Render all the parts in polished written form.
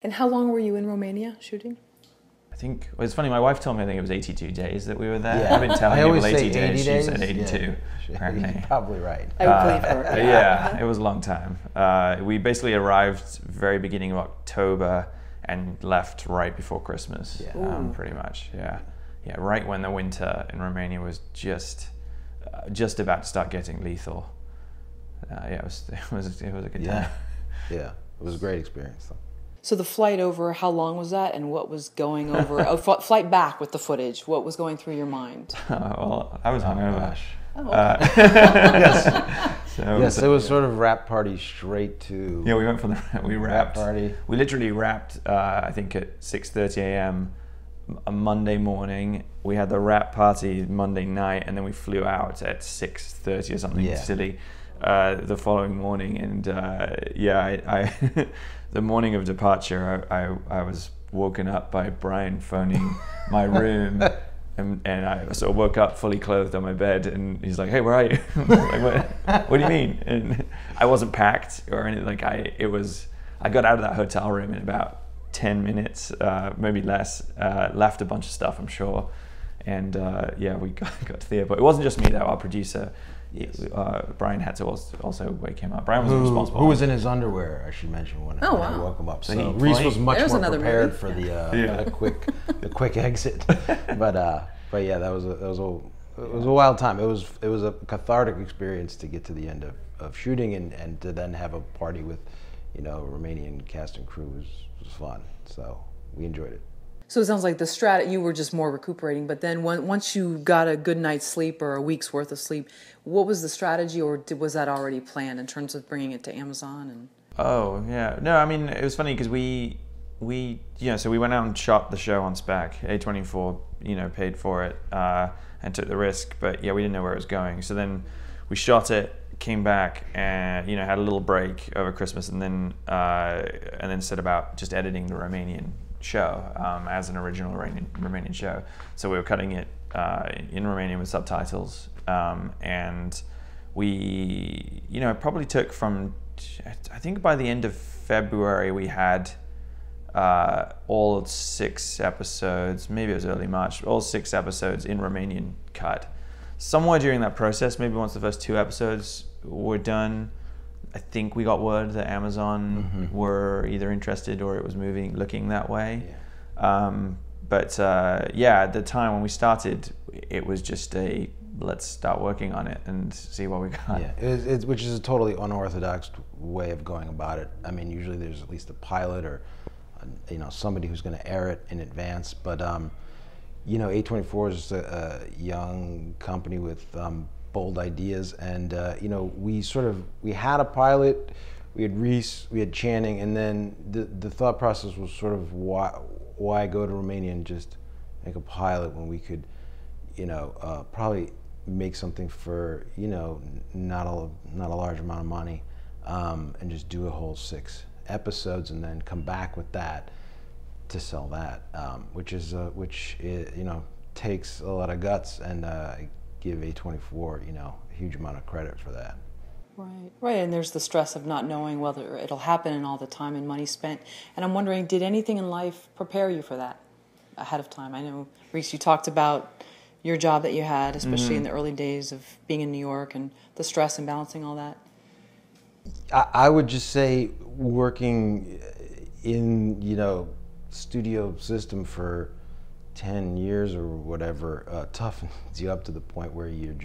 And how long were you in Romania shooting? I think, well, it's funny, my wife told me I think it was 82 days that we were there. Yeah. I've been telling people 80 days, 80 days. She said 82. Yeah. You're probably right. I would believe her. Yeah, it was a long time. We basically arrived very beginning of October and left right before Christmas, pretty much, yeah. Yeah, right when the winter in Romania was just about to start getting lethal. Yeah, it was a good time. Yeah, it was a great experience though. So the flight over, how long was that, and what was going over? Flight back with the footage. What was going through your mind? Well, I was hungover. Yes, it was sort of wrap party straight to. Yeah, we went from we wrapped. Party. We literally wrapped. I think at 6:30 a.m. a Monday morning. We had the wrap party Monday night, and then we flew out at 6:30 or something silly the following morning. And I the morning of departure, I was woken up by Brian phoning my room. And I sort of woke up fully clothed on my bed, and he's like, "Hey, where are you?" Like, what do you mean? And I wasn't packed or anything. Like I got out of that hotel room in about 10 minutes, maybe less. Left a bunch of stuff, I'm sure, and we got to the airport. It wasn't just me though. Our producer, Brian, had to also wake him up. Brian was responsible. Who was in his underwear? I should mention when I woke him up. So Rhys was much more prepared for the quick exit. But yeah, it was a wild time. It was a cathartic experience to get to the end of shooting and to then have a party with, Romanian cast and crew was fun. So we enjoyed it. So it sounds like you were just more recuperating, but then once you got a good night's sleep or a week's worth of sleep, what was the strategy, or was that already planned in terms of bringing it to Amazon? And Oh, yeah. No, I mean, it was funny because we went out and shot the show on spec. A24, paid for it and took the risk, but yeah, we didn't know where it was going. So then we shot it, came back, and had a little break over Christmas, and then set about just editing the Romanian show as an original Romanian show. So we were cutting it in Romanian with subtitles, and we, it probably took from, I think by the end of February we had all 6 episodes, maybe it was early March, all 6 episodes in Romanian cut. Somewhere during that process, maybe once the first 2 episodes were done, I think we got word that Amazon were either interested or it was looking that way. Yeah. At the time when we started, it was just let's start working on it and see what we got. Yeah, which is a totally unorthodox way of going about it. I mean, usually there's at least a pilot or somebody who's going to air it in advance. But A24 is a young company with bold ideas, and we had a pilot, we had Rhys, we had Channing, and then the thought process was sort of why go to Romania and just make a pilot when we could probably make something for not a large amount of money, and just do a whole 6 episodes and then come back with that to sell that, which takes a lot of guts, and give A24 a huge amount of credit for that. Right, and there's the stress of not knowing whether it'll happen and all the time and money spent. And I'm wondering, did anything in life prepare you for that ahead of time? I know, Rhys, you talked about your job that you had, especially in the early days of being in New York, and the stress and balancing all that. I would just say working in studio system for 10 years or whatever toughens you up to the point where you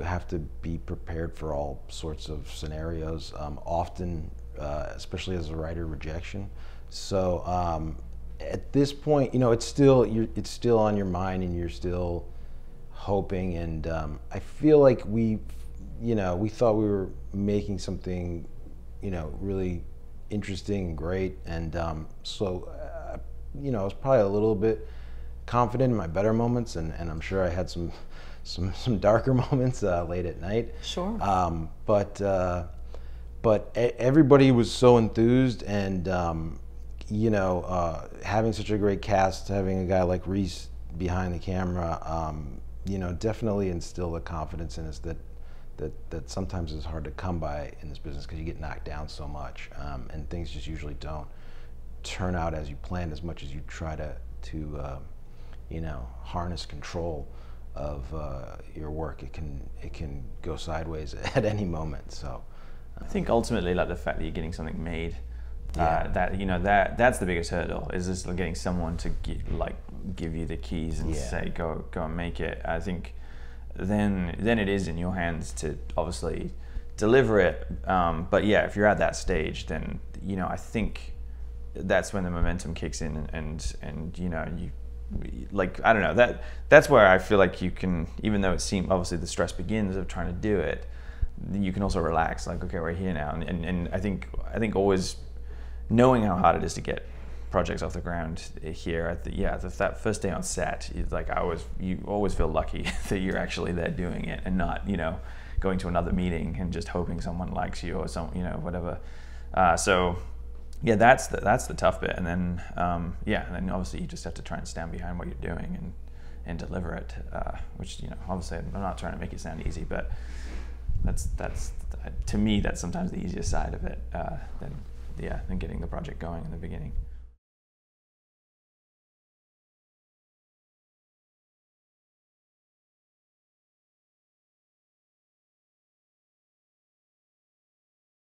have to be prepared for all sorts of scenarios, often especially as a writer, rejection. So at this point, it's still on your mind, and you're still hoping, and I feel like we thought we were making something really interesting and great, and I was probably a little bit confident in my better moments, and I'm sure I had some darker moments late at night. Sure. But everybody was so enthused, and having such a great cast, having a guy like Rhys behind the camera, definitely instilled a confidence in us that that sometimes is hard to come by in this business because you get knocked down so much, and things just usually don't turn out as you planned as much as you try to you know, harness control of your work. It can go sideways at any moment. So I think ultimately, like the fact that you're getting something made, Yeah. that you know, that's the biggest hurdle, is just getting someone to give you the keys and Yeah. say go and make it. I think then it is in your hands to obviously deliver it. But yeah, if you're at that stage, then you know, I think that's when the momentum kicks in, and you know, you like, I don't know, that's where I feel like you can, even though it seems obviously the stress begins of trying to do it, you can also relax, like, okay, we're here now. And I think always knowing how hard it is to get projects off the ground here that first day on set, like you always feel lucky that you're actually there doing it, and not, you know, going to another meeting and just hoping someone likes you or some, you know, whatever. So yeah, that's the tough bit. And then and then obviously you just have to try and stand behind what you're doing and deliver it, which, you know, obviously I'm not trying to make it sound easy, but that's to me, that's sometimes the easiest side of it, than getting the project going in the beginning.